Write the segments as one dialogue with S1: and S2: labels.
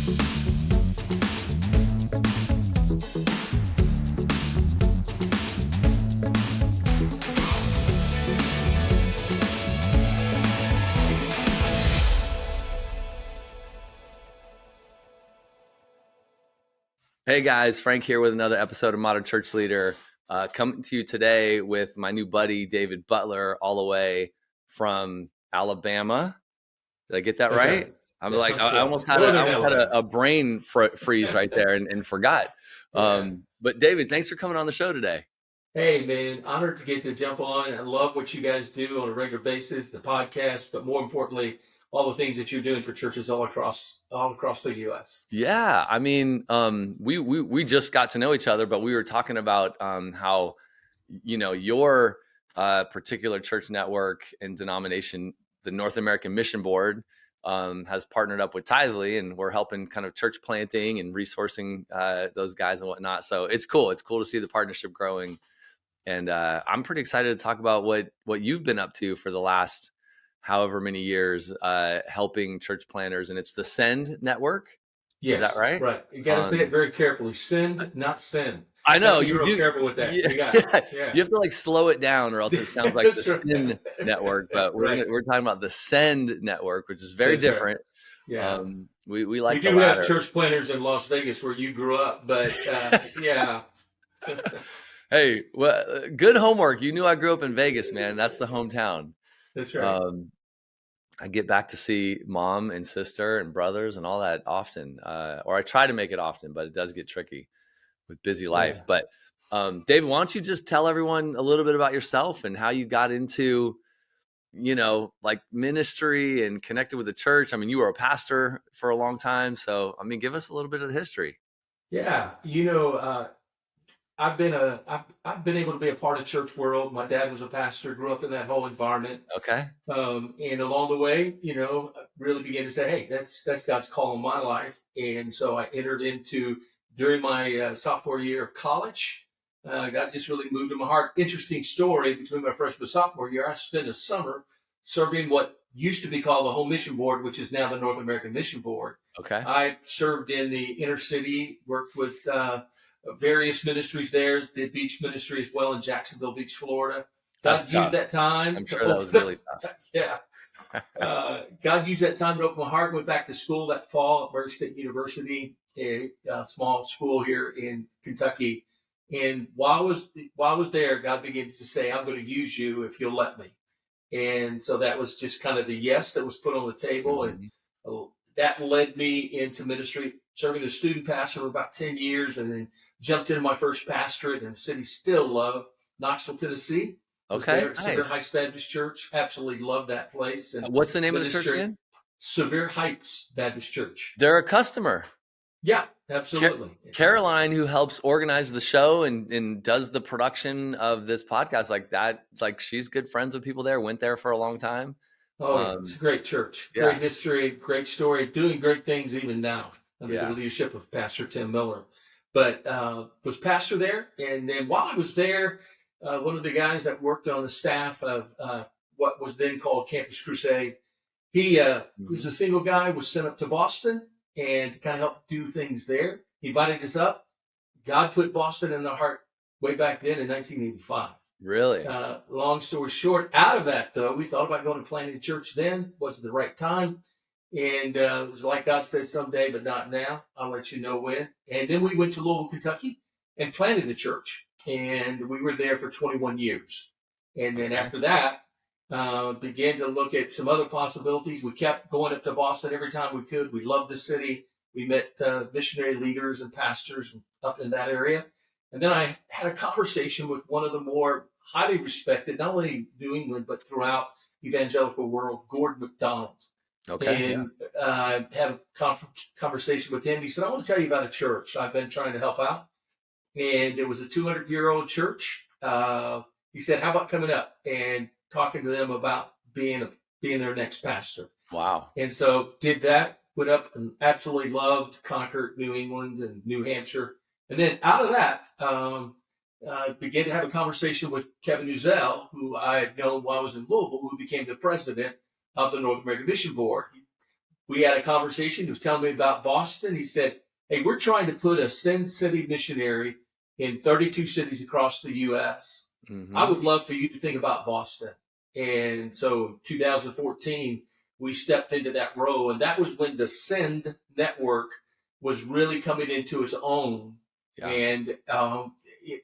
S1: Hey guys, Frank here with another episode of Modern Church Leader. Coming to you today with my new buddy, David Butler, all the way from Alabama. Did I get that right? I'm
S2: Yeah,
S1: like, I almost had a brain freeze right there and forgot. But David, thanks for coming on the show today.
S2: Hey man, honored to get to jump on. I love what you guys do on a regular basis, the podcast, but more importantly, all the things that you're doing for churches all across the U.S.
S1: Yeah, I mean, we just got to know each other, but we were talking about how your particular church network and denomination, the North American Mission Board, has partnered up with Tithely, and we're helping kind of church planting and resourcing those guys and whatnot. So it's cool. It's cool to see the partnership growing, and I'm pretty excited to talk about what you've been up to for the last however many years, helping church planners, and it's the Send Network.
S2: Yes,
S1: is that right?
S2: Right. You got to say it very carefully. Send, not send.
S1: I know
S2: you do. Careful with that.
S1: You have to like slow it down, or else it sounds like the Send Network. But we're talking about the Send Network, which is very different.
S2: Right. Yeah,
S1: we like.
S2: We do have church planners in Las Vegas where you grew up, but yeah.
S1: Hey, well, good homework. You knew I grew up in Vegas, man. That's the hometown.
S2: That's right.
S1: I get back to see mom and sister and brothers and all that often, or I try to make it often, but it does get tricky with busy life. Yeah. But David, why don't you just tell everyone a little bit about yourself and how you got into, like ministry and connected with the church. I mean, you were a pastor for a long time. So, I mean, give us a little bit of the history.
S2: Yeah. I've been able to be a part of church world. My dad was a pastor, grew up in that whole environment.
S1: Okay.
S2: And along the way, I really began to say, hey, that's God's call in my life. And so I entered into, during my sophomore year of college, God just really moved in my heart. Interesting story, between my freshman and sophomore year, I spent a summer serving what used to be called the Home Mission Board, which is now the North American Mission Board.
S1: Okay.
S2: I served in the inner city, worked with various ministries there, did beach ministry as well in Jacksonville Beach, Florida. God used that time.
S1: I'm sure that was really tough.
S2: Yeah. God used that time to open my heart. Went back to school that fall at Murray State University, a small school here in Kentucky. And while I was there, God began to say, I'm going to use you if you'll let me. And so that was just kind of the yes that was put on the table. Mm-hmm. And that led me into ministry, serving as student pastor for about 10 years, and then jumped into my first pastorate in the city still love, Knoxville, Tennessee.
S1: Okay,
S2: nice. Severe Heights Baptist Church. Absolutely love that place. And
S1: what's the name of the church again?
S2: Severe Heights Baptist Church.
S1: They're a customer.
S2: Yeah, absolutely.
S1: Caroline, who helps organize the show and does the production of this podcast, like that, like she's good friends with people there, went there for a long time.
S2: Oh, it's a great church. Yeah. Great history, great story, doing great things even now under the leadership of Pastor Tim Miller. But was pastor there. And then while I was there, one of the guys that worked on the staff of what was then called Campus Crusade, he was a single guy, was sent up to Boston and to kind of help do things there. He invited us up. God put Boston in the heart way back then in 1985.
S1: Really?
S2: Long story short, out of that, though, we thought about going to planting a church then. Wasn't the right time. And it was like God said, someday, but not now. I'll let you know when. And then we went to Louisville, Kentucky, and planted a church. And we were there for 21 years. And then after that, began to look at some other possibilities. We kept going up to Boston every time we could. We loved the city. We met missionary leaders and pastors up in that area. And then I had a conversation with one of the more highly respected, not only New England, but throughout evangelical world, Gordon MacDonald.
S1: Okay.
S2: And had a conversation with him. He said, I want to tell you about a church I've been trying to help out. And it was a 200-year-old church. He said, how about coming up and talking to them about being their next pastor?
S1: Wow.
S2: And so did that, went up and absolutely loved Concord, New England, and New Hampshire. And then out of that, began to have a conversation with Kevin Uzel, who I had known while I was in Louisville, who became the president of the North American Mission Board. we had a conversation. He was telling me about Boston. He said, hey, we're trying to put a Sin City missionary in 32 cities across the U.S. I
S1: Mm-hmm.
S2: would love for you to think about Boston. And so 2014, we stepped into that role. And that was when the Send network was really coming into its own.
S1: Yeah.
S2: And it,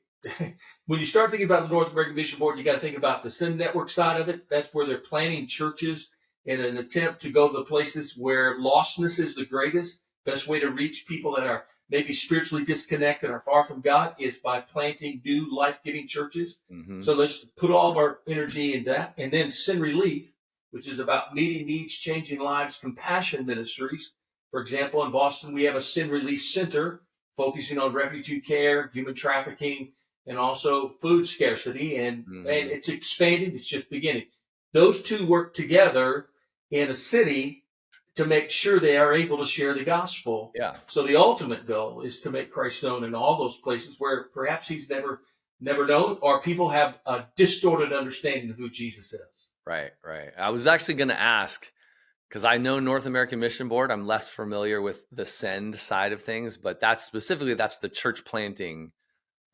S2: when you start thinking about the North American Mission Board, you got to think about the Send network side of it. That's where they're planting churches in an attempt to go to the places where lostness is the greatest. Best way to reach people that are maybe spiritually disconnected or far from God is by planting new life-giving churches.
S1: Mm-hmm.
S2: So let's put all of our energy in that. And then Sin Relief, which is about meeting needs, changing lives, compassion ministries. For example, in Boston, we have a Sin Relief Center focusing on refugee care, human trafficking, and also food scarcity. And it's expanding. It's just beginning. Those two work together in a city to make sure they are able to share the gospel.
S1: Yeah.
S2: So the ultimate goal is to make Christ known in all those places where perhaps he's never known, or people have a distorted understanding of who Jesus is.
S1: Right. I was actually going to ask, because I know North American Mission Board. I'm less familiar with the send side of things, but that's the church planting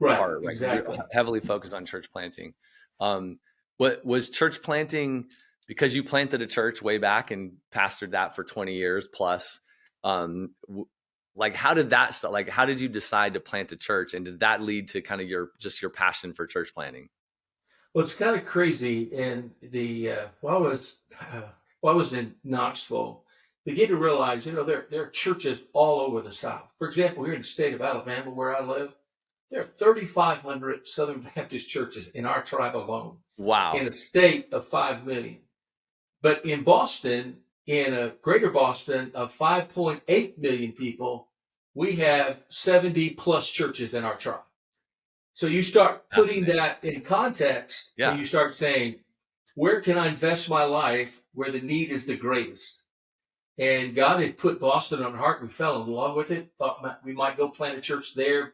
S1: part, right?
S2: Exactly.
S1: Heavily focused on church planting. What was church planting, because you planted a church way back and pastored that for 20 years plus. Like, how did that start? Like, how did you decide to plant a church, and did that lead to kind of your passion for church planting?
S2: Well, it's kind of crazy. And while I was in Knoxville, begin to realize, there are churches all over the South. For example, here in the state of Alabama, where I live, there are 3,500 Southern Baptist churches in our tribe alone.
S1: Wow.
S2: In a state of 5 million. But in Boston, in a greater Boston of 5.8 million people, we have 70 plus churches in our tribe. So you start putting that in context, and you start saying, where can I invest my life where the need is the greatest? And God had put Boston on our heart. We fell in love with it. Thought we might go plant a church there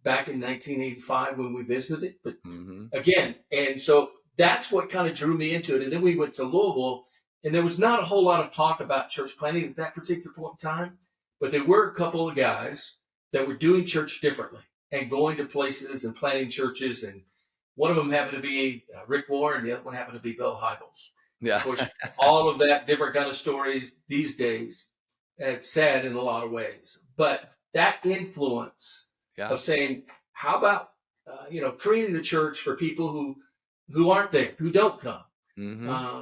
S2: back in 1985 when we visited it. But again, and so that's what kind of drew me into it. And then we went to Louisville, and there was not a whole lot of talk about church planting at that particular point in time. But there were a couple of guys that were doing church differently and going to places and planting churches. And one of them happened to be Rick Warren. The other one happened to be Bill Hybels.
S1: Yeah.
S2: Of course, all of that different kind of stories these days. It's sad in a lot of ways. But that influence of saying, how about, creating a church for people who aren't there, who don't come,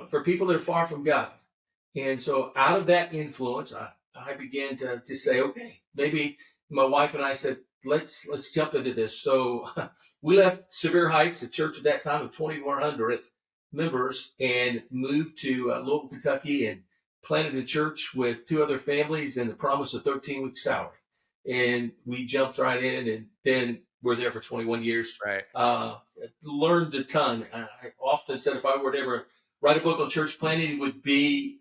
S2: for people that are far from God. And so out of that influence, I began to say, okay, maybe my wife and I said, let's jump into this. So we left Severe Heights, a church at that time of 2,400 members, and moved to Louisville, Kentucky, and planted a church with two other families and the promise of 13-week salary. And we jumped right in, and then we're there for 21 years.
S1: Right.
S2: Learned a ton. I often said if I were to ever write a book on church planting, it would be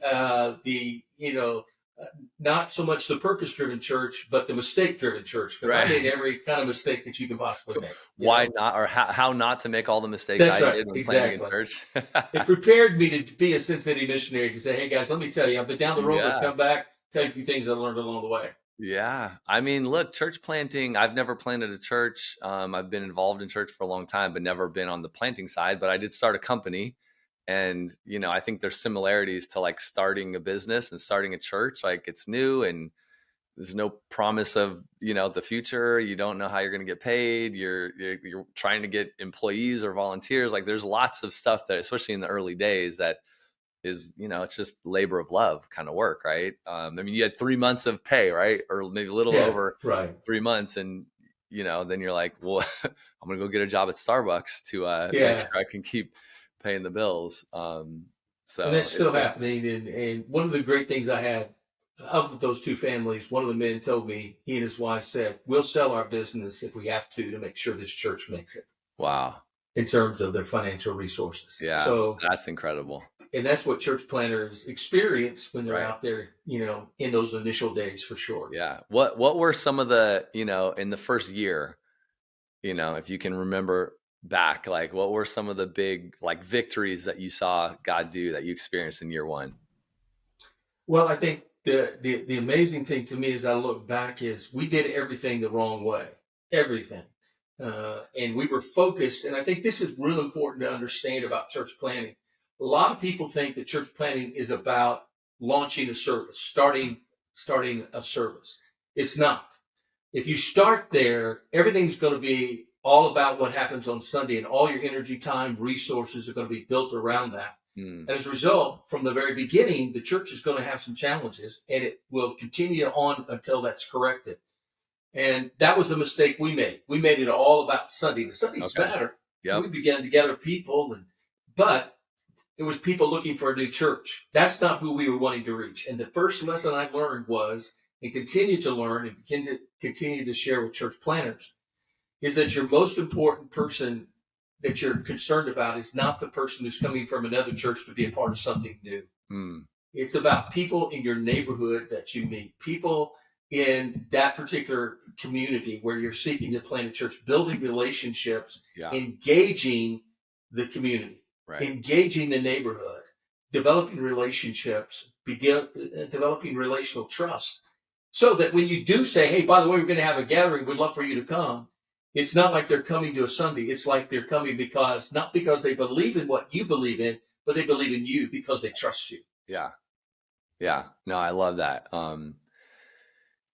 S2: not so much the purpose-driven church, but the mistake-driven church. Because I made every kind of mistake that you can possibly make.
S1: Why not, or how not to make all the mistakes I did when planting a church.
S2: It prepared me to be a Sin City missionary, to say, hey, guys, let me tell you, I've been down the road, I've come back, tell you a few things I learned along the way.
S1: Yeah. I mean, look, church planting, I've never planted a church. I've been involved in church for a long time, but never been on the planting side. But I did start a company. And, I think there's similarities to like starting a business and starting a church. Like, it's new and there's no promise of, the future. You don't know how you're going to get paid. You're trying to get employees or volunteers. Like, there's lots of stuff that, especially in the early days, that is, it's just labor of love kind of work, right? I mean, you had 3 months of pay, right? Or maybe a little over 3 months. And, then you're like, well, I'm going to go get a job at Starbucks to make sure I can keep paying the bills.
S2: And that's still happening. And one of the great things I had of those two families, one of the men told me, he and his wife said, we'll sell our business if we have to make sure this church makes it.
S1: Wow.
S2: In terms of their financial resources.
S1: Yeah. So that's incredible.
S2: And that's what church planners experience when they're out there, in those initial days, for sure.
S1: Yeah. What were some of the, in the first year, if you can remember back, like, what were some of the big, like, victories that you saw God do that you experienced in year one?
S2: Well, I think the amazing thing to me as I look back is we did everything the wrong way, everything. And we were focused. And I think this is real important to understand about church planning. A lot of people think that church planning is about launching a service, starting a service. It's not. If you start there, everything's going to be all about what happens on Sunday, and all your energy, time, resources are going to be built around that.
S1: Mm.
S2: As a result, from the very beginning, the church is going to have some challenges, and it will continue on until that's corrected. And that was the mistake we made. We made it all about Sunday. The Sundays matter.
S1: Yep.
S2: We began to gather people, but it was people looking for a new church. That's not who we were wanting to reach. And the first lesson I learned was, and continue to learn and continue to share with church planners, is that your most important person that you're concerned about is not the person who's coming from another church to be a part of something new.
S1: Mm.
S2: It's about people in your neighborhood that you meet, people in that particular community where you're seeking to plant a church, building relationships, engaging the community, engaging the neighborhood, developing relationships, developing relational trust. So that when you do say, hey, by the way, we're going to have a gathering, we'd love for you to come, it's not like they're coming to a Sunday. It's like they're coming not because they believe in what you believe in, but they believe in you because they trust you.
S1: Yeah. Yeah. No, I love that.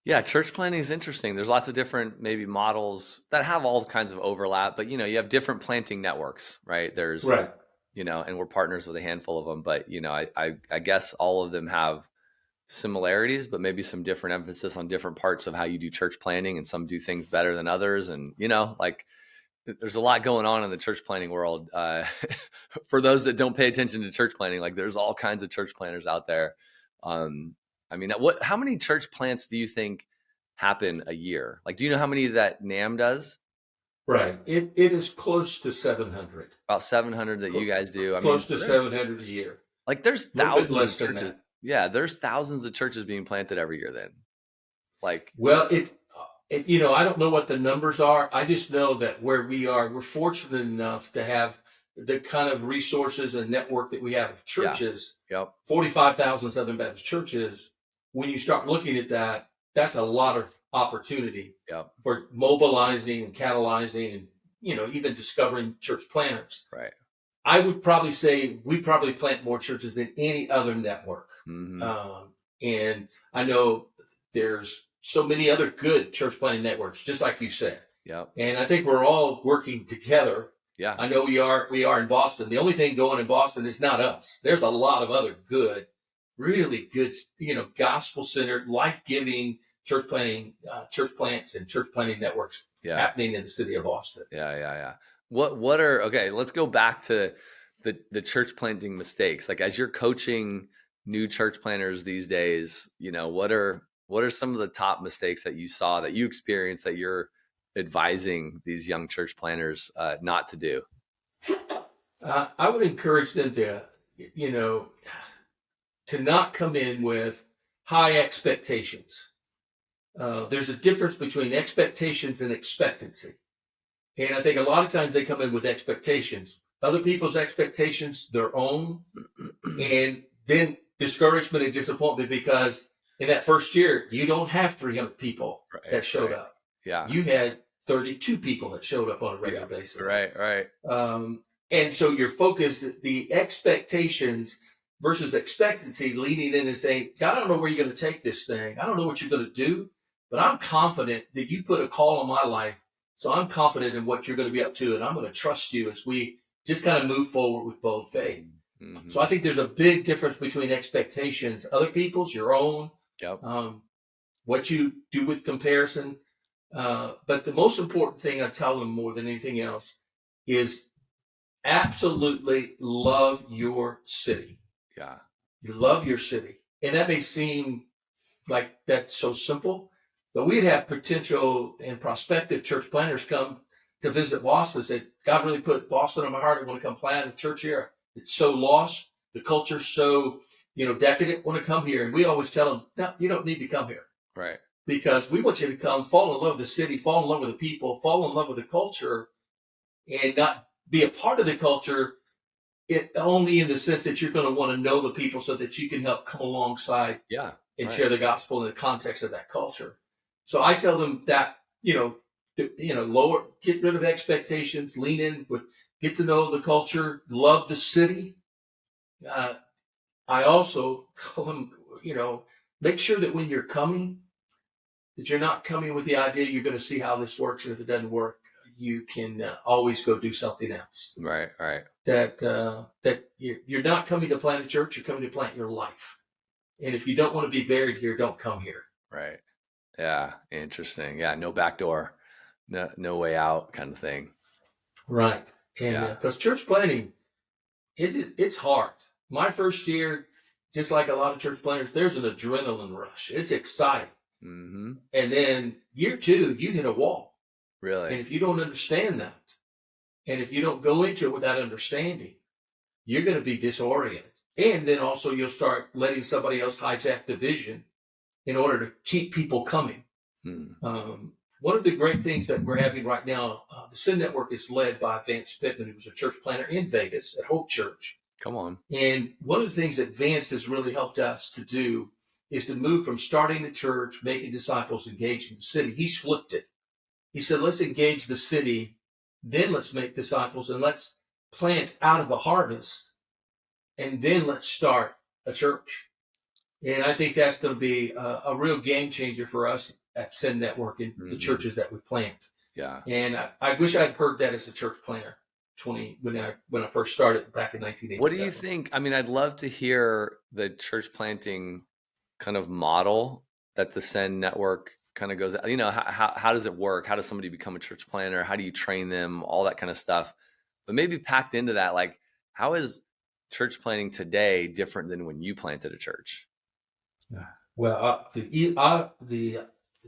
S1: Yeah, church planning is interesting. There's lots of different maybe models that have all kinds of overlap, but you have different planting networks, right? There's, and we're partners with a handful of them, but I guess all of them have similarities, but maybe some different emphasis on different parts of how you do church planning, and some do things better than others. And, like there's a lot going on in the church planning world. For those that don't pay attention to church planning, like there's all kinds of church planners out there. How many church plants do you think happen a year? Like, do you know how many that NAM does?
S2: Right. It is close to 700.
S1: About 700 that you guys do.
S2: Close to 700 a year.
S1: Like there's thousands of churches. Yeah, there's thousands of churches being planted every year then.
S2: Well, I don't know what the numbers are. I just know that where we are, we're fortunate enough to have the kind of resources and network that we have of churches. 45,000 Southern Baptist churches. When you start looking at that, that's a lot of opportunity for mobilizing and catalyzing and, even discovering church planners.
S1: Right.
S2: I would probably say we probably plant more churches than any other network.
S1: Mm-hmm.
S2: And I know there's so many other good church planting networks, just like you said. And I think we're all working together. I know we are in Boston. The only thing going in Boston is not us. There's a lot of other good, really good, gospel-centered, life-giving church plants and church planting networks happening in the city of Boston.
S1: Yeah. Okay, let's go back to the church planting mistakes. Like as you're coaching new church planners these days, what are some of the top mistakes that you saw, that you experienced, that you're advising these young church planners not to do?
S2: I would encourage them to not come in with high expectations. There's a difference between expectations and expectancy. And I think a lot of times they come in with expectations, other people's expectations, their own, and then discouragement and disappointment because in that first year, you don't have 300 people that showed up. You had 32 people that showed up on a regular basis.
S1: Right.
S2: And so your focus, the expectations versus expectancy, leaning in and saying, God, I don't know where you're going to take this thing. I don't know what you're going to do, but I'm confident that you put a call on my life. So I'm confident in what you're going to be up to, and I'm going to trust you as we just kind of move forward with bold faith. Mm-hmm. So I think there's a big difference between expectations, other people's, your own, what you do with comparison. But the most important thing I tell them more than anything else is absolutely love your city. You love your city. And that may seem like that's so simple, but we'd have potential and prospective church planners come to visit Boston and say, God really put Boston on my heart. I want to come plant a church here. It's so lost. The culture's so, decadent. I want to come here. And we always tell them, no, you don't need to come here.
S1: Right.
S2: Because we want you to come, fall in love with the city, fall in love with the people, fall in love with the culture, and not be a part of the culture only in the sense that you're going to want to know the people so that you can help come alongside and
S1: Right.
S2: share the gospel in the context of that culture. So I tell them that, lower, get rid of expectations, lean in with, get to know the culture, love the city. I also tell them, make sure that when you're coming, that you're not coming with the idea you're going to see how this works, and if it doesn't work, you can always go do something else.
S1: Right.
S2: That you're not coming to plant a church, you're coming to plant your life. And if you don't want to be buried here, don't come here.
S1: Right. Yeah. Interesting. Yeah. No back door, no way out kind of thing.
S2: Right. And
S1: Yeah.
S2: because church planting, it's hard. My first year, just like a lot of church planters, there's an adrenaline rush. It's exciting.
S1: Mm-hmm.
S2: And then year 2, you hit a wall.
S1: Really?
S2: And if you don't understand that, and if you don't go into it with that understanding, you're going to be disoriented. And then also you'll start letting somebody else hijack the vision in order to keep people coming. One of the great things that we're having right now, the Sin Network is led by Vance Pittman, who's a church planter in Vegas at Hope Church.
S1: Come on.
S2: And one of the things that Vance has really helped us to do is to move from starting the church, making disciples, engaging the city. He's flipped it. He said, let's engage the city, then let's make disciples, and let's plant out of the harvest, and then let's start a church. And I think that's going to be a real game changer for us at Sin Network and the churches that we plant.
S1: Yeah.
S2: And I wish I'd heard that as a church planter when I first started back in 1987.
S1: What do you think? I mean, I'd love to hear the church planting kind of model that the Sin Network kind of goes, how does it work? How does somebody become a church planter? How do you train them? All that kind of stuff. But maybe packed into that, like, how is church planting today different than when you planted a church?
S2: Well, the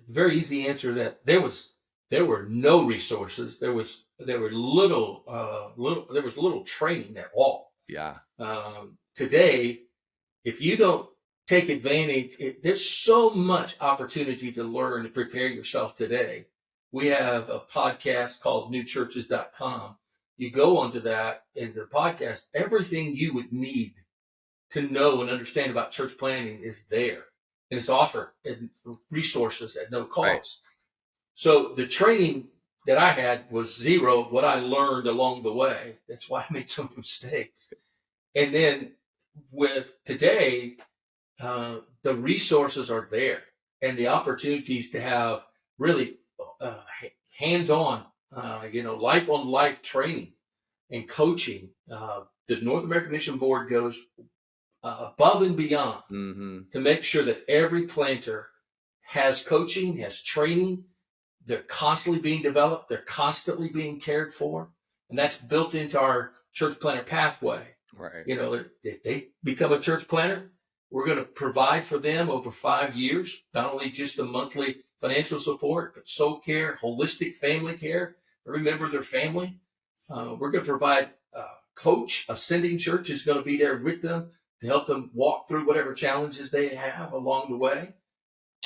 S2: very easy answer that there were no resources. There was little training at all.
S1: Yeah.
S2: Today, if you don't take advantage, there's so much opportunity to learn and prepare yourself today. We have a podcast called newchurches.com. You go onto that, in the podcast, everything you would need to know and understand about church planting is there. And it's offered in resources at no cost. Right. So the training that I had was zero, what I learned along the way. That's why I made so many mistakes. And then with today, the resources are there, and the opportunities to have really hands-on, life-on-life training and coaching. The North American Mission Board goes above and beyond to make sure that every planter has coaching, has training. They're constantly being developed. They're constantly being cared for. And that's built into our church planter pathway.
S1: Right.
S2: If they become a church planter, we're going to provide for them over 5 years, not only just the monthly financial support, but soul care, holistic family care. Remember their family. We're going to provide a coach. Ascending Church is going to be there with them to help them walk through whatever challenges they have along the way,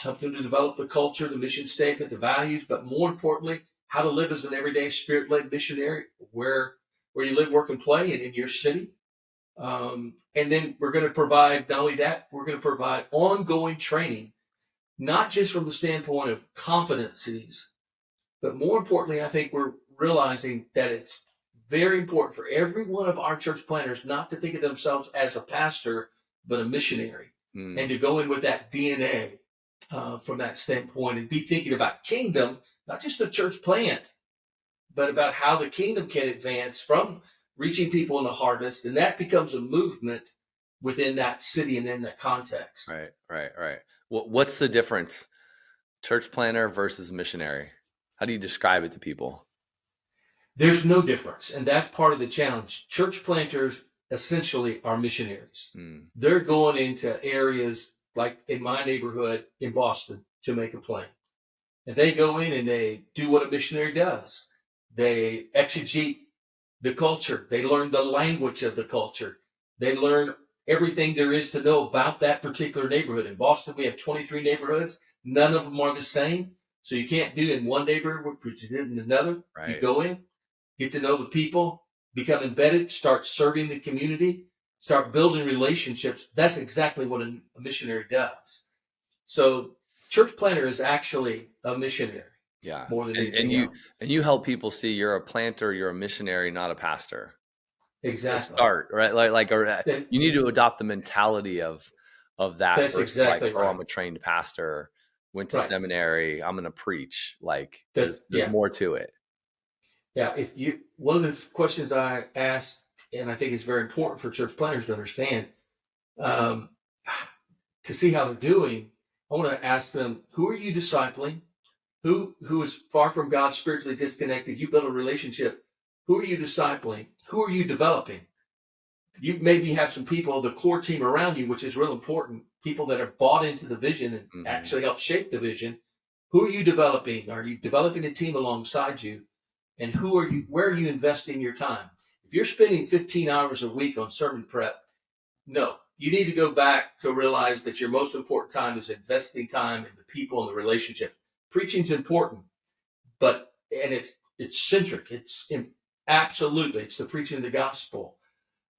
S2: help them to develop the culture, the mission statement, the values, but more importantly, how to live as an everyday spirit-led missionary where you live, work, and play, and in your city. And then we're going to provide, not only that, we're going to provide ongoing training, not just from the standpoint of competencies, but more importantly, I think we're realizing that it's very important for every one of our church planters not to think of themselves as a pastor, but a missionary, and to go in with that DNA from that standpoint and be thinking about kingdom, not just the church plant, but about how the kingdom can advance from reaching people in the harvest. And that becomes a movement within that city and in that context.
S1: Right. What's the difference? Church planter versus missionary. How do you describe it to people?
S2: There's no difference. And that's part of the challenge. Church planters essentially are missionaries. They're going into areas like in my neighborhood in Boston to make a plan. And they go in and they do what a missionary does. They exegete the culture. They learn the language of the culture. They learn everything there is to know about that particular neighborhood. In Boston, we have 23 neighborhoods. None of them are the same. So you can't do in one neighborhood what you did in another. Right. You go in, get to know the people, become embedded, start serving the community, start building relationships. That's exactly what a missionary does. So church planner is actually a missionary
S1: Yeah.
S2: more than
S1: And
S2: anything else.
S1: you help people see you're a planter, you're a missionary, not a pastor. To
S2: Exactly.
S1: start, right? Or
S2: That,
S1: you need to adopt the mentality of that
S2: that's
S1: versus like,
S2: exactly
S1: oh,
S2: right.
S1: I'm a trained pastor, went to
S2: Right.
S1: seminary, I'm gonna preach. Like
S2: That
S1: there's
S2: yeah.
S1: more to it.
S2: Yeah, if you one of the questions I ask, and I think it's very important for church planners to understand, um, to see how they're doing, I want to ask them, who are you discipling? Who is far from God, spiritually disconnected? You build a relationship. Who are you discipling? Who are you developing? You maybe have some people, the core team around you, which is real important, people that are bought into the vision and
S1: Hmm.
S2: actually help shape the vision. Who are you developing? Are you developing a team alongside you? And where are you investing your time? If you're spending 15 hours a week on sermon prep, no, you need to go back to realize that your most important time is investing time in the people and the relationship. Preaching's important, but and it's centric. Absolutely it's the preaching of the gospel.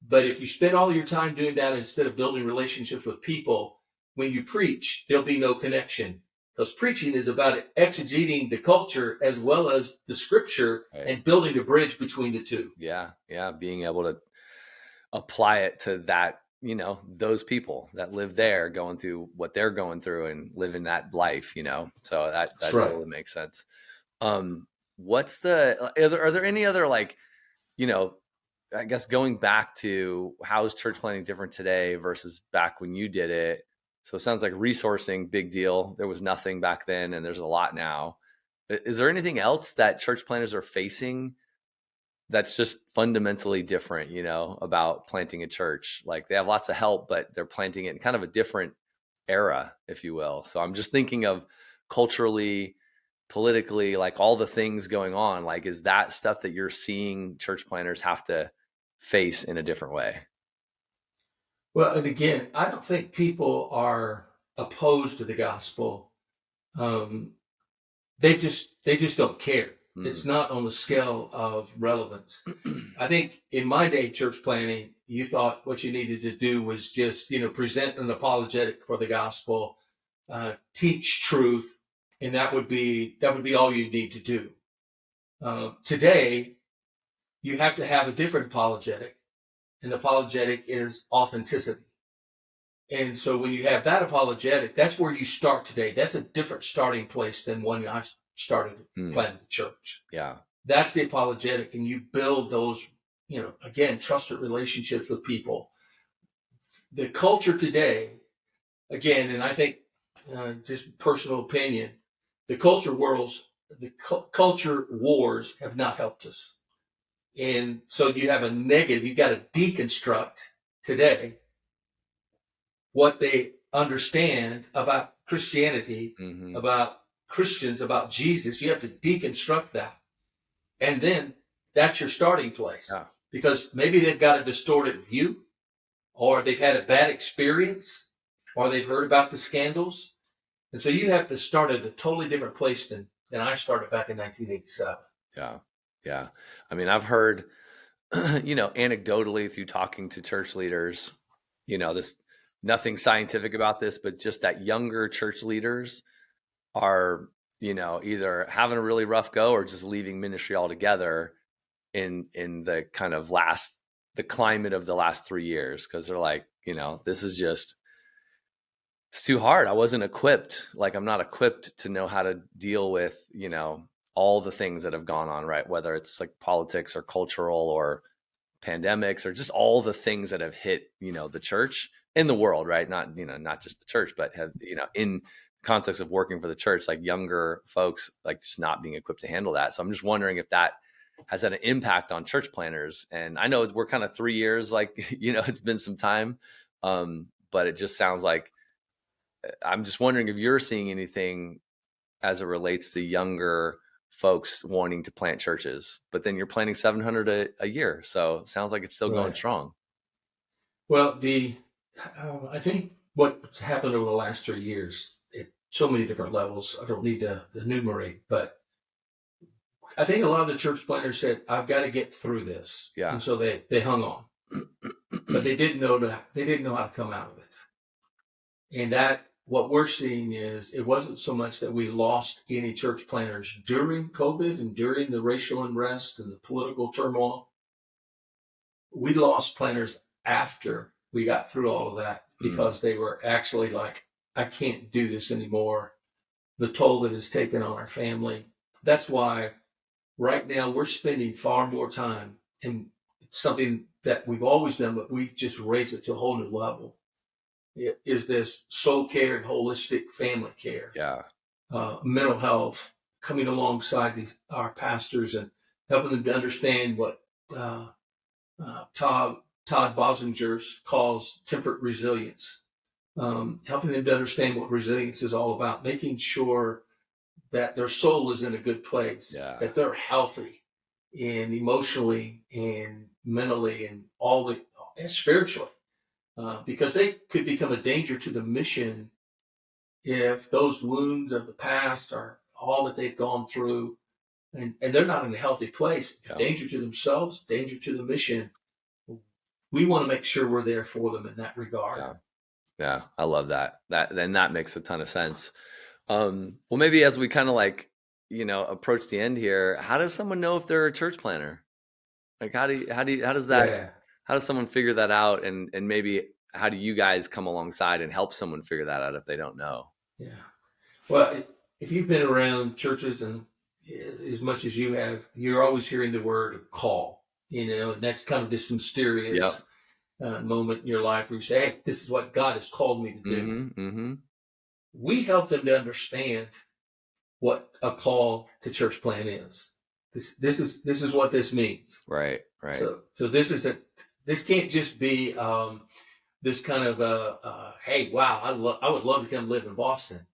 S2: But if you spend all your time doing that instead of building relationships with people, when you preach, there'll be no connection. Because preaching is about exegeting the culture as well as the scripture
S1: Right.
S2: and building a bridge between the two.
S1: Yeah. Yeah. Being able to apply it to that, those people that live there going through what they're going through and living that life, so
S2: That's
S1: that
S2: right.
S1: totally makes sense. What's are there any other, like, you know, I guess going back to how is church planning different today versus back when you did it? So it sounds like resourcing, big deal. There was nothing back then and there's a lot now. Is there anything else that church planners are facing that's just fundamentally different, about planting a church? Like they have lots of help, but they're planting it in kind of a different era, if you will. So I'm just thinking of culturally, politically, like all the things going on. Like, is that stuff that you're seeing church planners have to face in a different way?
S2: Well, and again, I don't think people are opposed to the gospel. Um, they just don't care. It's
S1: Mm.
S2: not on the scale of relevance. I think in my day, church planning, you thought what you needed to do was just, present an apologetic for the gospel, teach truth, and that would be all you need to do. Today, you have to have a different apologetic, and the apologetic is authenticity. And so when you have that apologetic, that's where you start today. That's a different starting place than when I started
S1: Mm.
S2: planning the church.
S1: Yeah.
S2: That's the apologetic, and you build those, again, trusted relationships with people. The culture today, again, and I think just personal opinion, the culture wars have not helped us, and so you have a negative. You got to deconstruct today what they understand about Christianity,
S1: Hmm.
S2: about Christians, about Jesus. You have to deconstruct that, and then that's your starting place,
S1: Yeah.
S2: because maybe they've got a distorted view, or they've had a bad experience, or they've heard about the scandals. And so you have to start at a totally different place than I started back in 1987.
S1: Yeah. Yeah. I mean, I've heard, anecdotally through talking to church leaders, this, nothing scientific about this, but just that younger church leaders are, either having a really rough go or just leaving ministry altogether in the kind of the climate of the last 3 years. Cause they're like, this is just, it's too hard. I wasn't equipped. Like I'm not equipped to know how to deal with, all the things that have gone on, right? Whether it's like politics or cultural or pandemics or just all the things that have hit, the church in the world, right? Not, not just the church, but have, in context of working for the church, like younger folks, like just not being equipped to handle that. So I'm just wondering if that has had an impact on church planners. And I know we're kind of 3 years, like, it's been some time. But it just sounds like, I'm just wondering if you're seeing anything as it relates to younger folks wanting to plant churches, but then you're planting 700 a year. So it sounds like it's still going
S2: Right.
S1: strong.
S2: Well, I think what's happened over the last 3 years at so many different levels, I don't need to enumerate, but I think a lot of the church planners said, "I've got to get through this,"
S1: Yeah.
S2: and so they hung on, but they didn't know how to come out of it, and that what we're seeing is it wasn't so much that we lost any church planners during COVID and during the racial unrest and the political turmoil. We lost planners after we got through all of that because they were actually like, I can't do this anymore. The toll that it's taken on our family. That's why right now we're spending far more time in something that we've always done, but we've just raised it to a whole new level. It is this soul care and holistic family care,
S1: Yeah.
S2: mental health, coming alongside our pastors and helping them to understand what Todd Bosinger calls temperate resilience, helping them to understand what resilience is all about, making sure that their soul is in a good place, that they're healthy and emotionally and mentally and and spiritually, because they could become a danger to the mission if those wounds of the past are all that they've gone through and they're not in a healthy place. Danger to themselves, danger to the mission. We want to make sure we're there for them in that regard.
S1: Yeah, I love that. That makes a ton of sense. Well, maybe as we kind of approach the end here, how does someone know if they're a church planner? Like, how does someone figure that out? And maybe how do you guys come alongside and help someone figure that out if they don't know?
S2: Yeah. Well, if you've been around churches and as much as you have, you're always hearing the word call, and that's kind of this mysterious moment in your life where you say, hey, this is what God has called me to do. We help them to understand what a call to church plan is. This is what this means.
S1: Right.
S2: So this can't just be this kind of hey, wow, I would love to come live in Boston.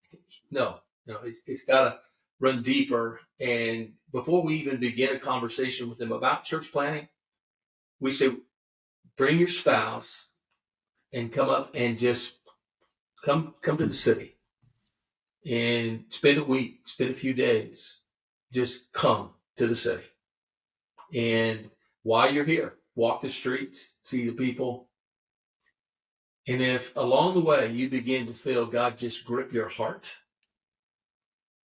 S2: No, it's got to run deeper. And before we even begin a conversation with them about church planning, we say, bring your spouse and come up and just come to the city and spend a week, spend a few days, just come to the city. And while you're here, walk the streets, see the people. And if along the way you begin to feel God just grip your heart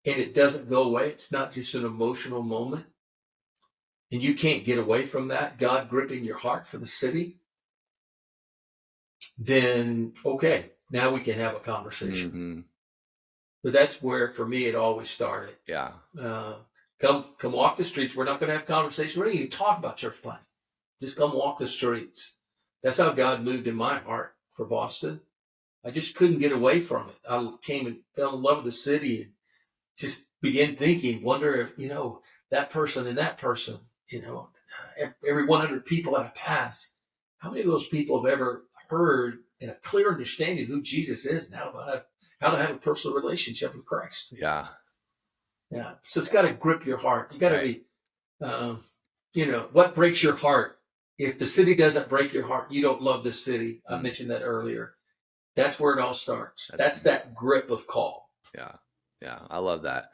S2: and it doesn't go away, it's not just an emotional moment, and you can't get away from that, God gripping your heart for the city, then okay, now we can have a conversation. But that's where, for me, it always started.
S1: Yeah.
S2: Come walk the streets. We're not going to have conversation. We're not even talk about church planning. Just come walk the streets. That's how God moved in my heart for Boston. I just couldn't get away from it. I came and fell in love with the city and just began thinking, wonder if, that person and that person, every 100 people that I pass, how many of those people have ever heard and a clear understanding of who Jesus is and how to have a personal relationship with Christ?
S1: Yeah.
S2: Yeah. So it's got to grip your heart. You got to be, what breaks your heart? If the city doesn't break your heart, you don't love the city. I mentioned that earlier. That's where it all starts. That's that grip of call.
S1: Yeah. Yeah. I love that.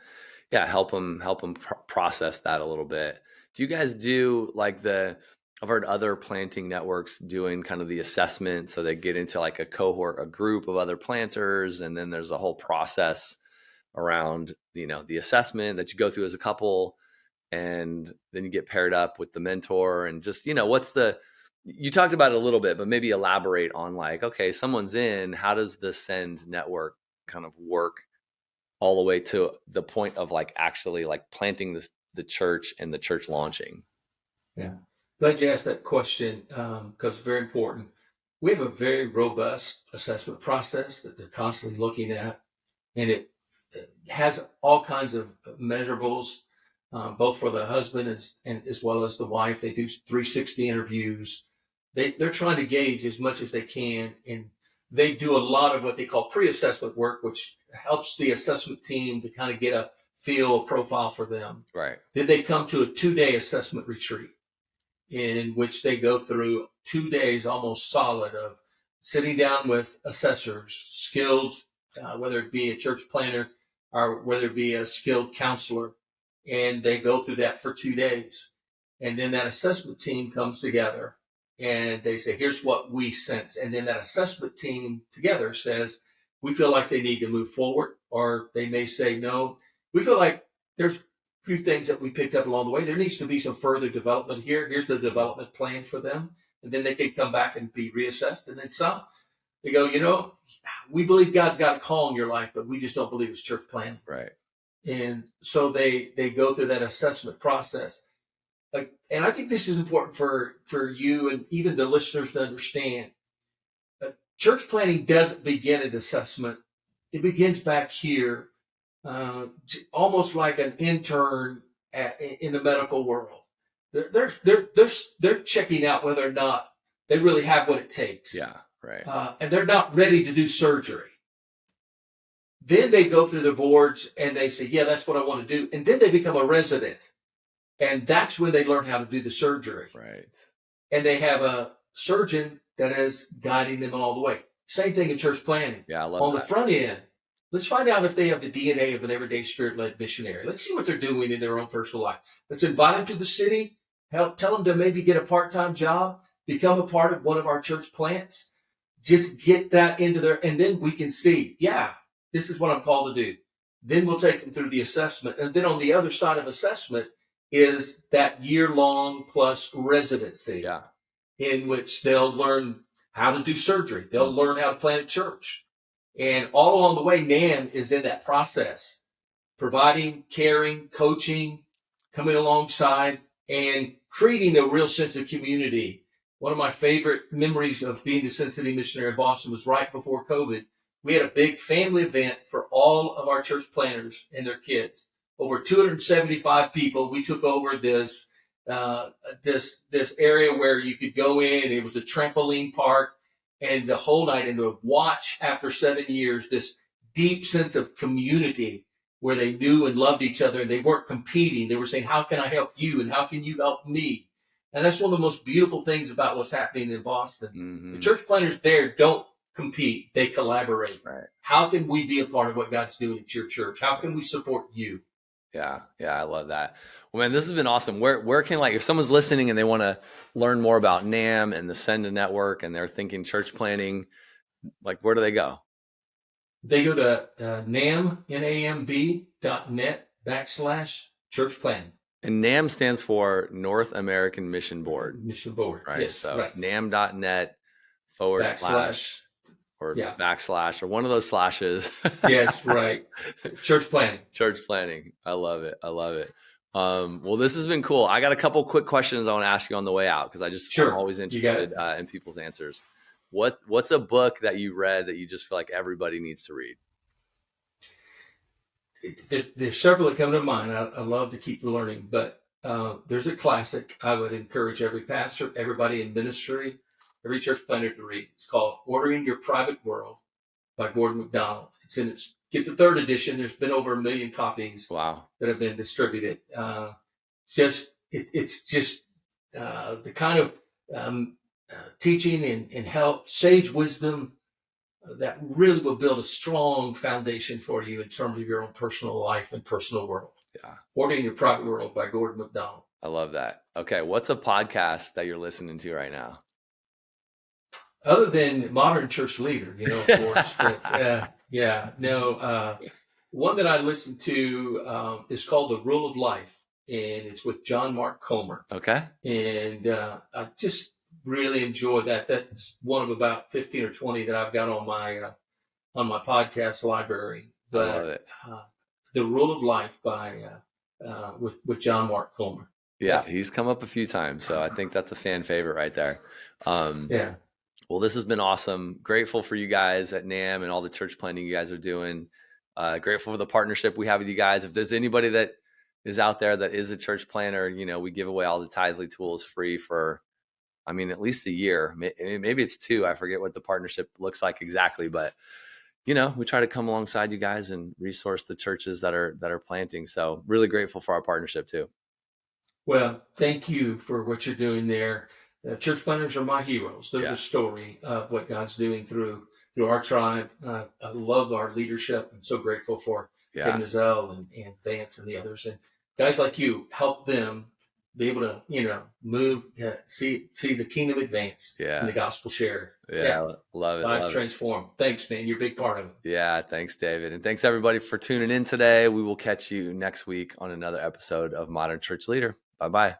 S1: Yeah. Help them process that a little bit. Do you guys do I've heard other planting networks doing kind of the assessment. So they get into like a cohort, a group of other planters. And then there's a whole process around, the assessment that you go through as a couple. And then you get paired up with the mentor and just, you talked about it a little bit, but maybe elaborate on okay, someone's in, how does the Send network kind of work all the way to the point of actually planting the church and the church launching?
S2: Yeah. Glad you asked that question because it's very important. We have a very robust assessment process that they're constantly looking at, and it has all kinds of measurables, both for the husband and as well as the wife. They do 360 interviews. They're trying to gauge as much as they can, and they do a lot of what they call pre-assessment work, which helps the assessment team to kind of get a profile for them.
S1: Right.
S2: Then they come to a 2-day assessment retreat in which they go through 2 days almost solid of sitting down with assessors, skilled, whether it be a church planner or whether it be a skilled counselor, and they go through that for 2 days. And then that assessment team comes together and they say, here's what we sense. And then that assessment team together says, we feel like they need to move forward, or they may say no. We feel like there's a few things that we picked up along the way. There needs to be some further development here. Here's the development plan for them. And then they can come back and be reassessed. And then some, they go, we believe God's got a call in your life, but we just don't believe it's church planning.
S1: Right.
S2: And so they go through that assessment process. And I think this is important for you and even the listeners to understand. Church planning doesn't begin at assessment. It begins back here, almost like an intern in the medical world. They're checking out whether or not they really have what it takes.
S1: Yeah, right.
S2: And they're not ready to do surgery. Then they go through the boards and they say, yeah, that's what I want to do. And then they become a resident. And that's when they learn how to do the surgery.
S1: Right.
S2: And they have a surgeon that is guiding them all the way. Same thing in church planning.
S1: Yeah, I love
S2: On
S1: that.
S2: the front end, let's find out if they have the DNA of an everyday spirit-led missionary. Let's see what they're doing in their own personal life. Let's invite them to the city. Tell them to maybe get a part-time job, become a part of one of our church plants. Just get that into there, and then we can see, yeah, this is what I'm called to do. Then we'll take them through the assessment. And then on the other side of assessment is that year-long plus residency, in which they'll learn how to do surgery. They'll learn how to plant a church. And all along the way, NAM is in that process, providing, caring, coaching, coming alongside, and creating a real sense of community. One of my favorite memories of being the Sin City missionary in Boston was right before COVID. We had a big family event for all of our church planners and their kids. Over 275 people. We took over this area where you could go in. It was a trampoline park, and the whole night, and to watch after 7 years this deep sense of community where they knew and loved each other, and they weren't competing. They were saying, how can I help you, and how can you help me? And that's one of the most beautiful things about what's happening in Boston.
S1: Mm-hmm.
S2: The church planners there don't compete. They collaborate.
S1: Right.
S2: How can we be a part of what God's doing at your church? How can we support you?
S1: Yeah, I love that. Well, man, this has been awesome. Where can, like, if someone's listening and they want to learn more about NAM and the Send Network and they're thinking church planning, like, where do they go?
S2: They go to namb.net/church planning.
S1: And NAM stands for North American Mission Board.
S2: Mission Board,
S1: right?
S2: Yes,
S1: so
S2: right.
S1: nam.net/ or backslash or one of those slashes.
S2: Yes, right. Church planning.
S1: Church planning. I love it. Well, this has been cool. I got a couple quick questions I want to ask you on the way out, because I'm always interested in people's answers. What's a book that you read that you just feel like everybody needs to read?
S2: There's several that come to mind. I love to keep learning, but there's a classic I would encourage every pastor, everybody in ministry, every church planner to read. It's called Ordering Your Private World by Gordon MacDonald. Get the third edition. There's been over 1 million copies that have been distributed. It's just the kind of teaching and help, sage wisdom that really will build a strong foundation for you in terms of your own personal life and personal world.
S1: Yeah.
S2: Ordering Your Private World by Gordon MacDonald.
S1: I love that. Okay. What's a podcast that you're listening to right now?
S2: Other than Modern Church Leader, of course. But, one that I listen to is called The Rule of Life, and it's with John Mark Comer.
S1: Okay.
S2: And I just really enjoy that. That's one of about 15 or 20 that I've got on my podcast library. But
S1: I love it.
S2: The Rule of Life by with John Mark Comer.
S1: Yeah, he's come up a few times, so I think that's a fan favorite right there. Well, this has been awesome. Grateful for you guys at NAM and all the church planning you guys are doing. Grateful for the partnership we have with you guys. If there's anybody that is out there that is a church planner, we give away all the Tithely tools free for, at least a year. Maybe it's 2. I forget what the partnership looks like exactly, but we try to come alongside you guys and resource the churches that are planting. So really grateful for our partnership too.
S2: Well, thank you for what you're doing there. Church planners are my heroes. They're the story of what God's doing through our tribe. I love our leadership. I'm so grateful for Kevin Nizell and Vance and the others. And guys like you help them be able to, move, see the kingdom advance and the gospel shared.
S1: Yeah. Love it.
S2: Life
S1: Love it.
S2: transformed. Thanks, man. You're a big part of it.
S1: Yeah. Thanks, David. And thanks everybody for tuning in today. We will catch you next week on another episode of Modern Church Leader. Bye-bye.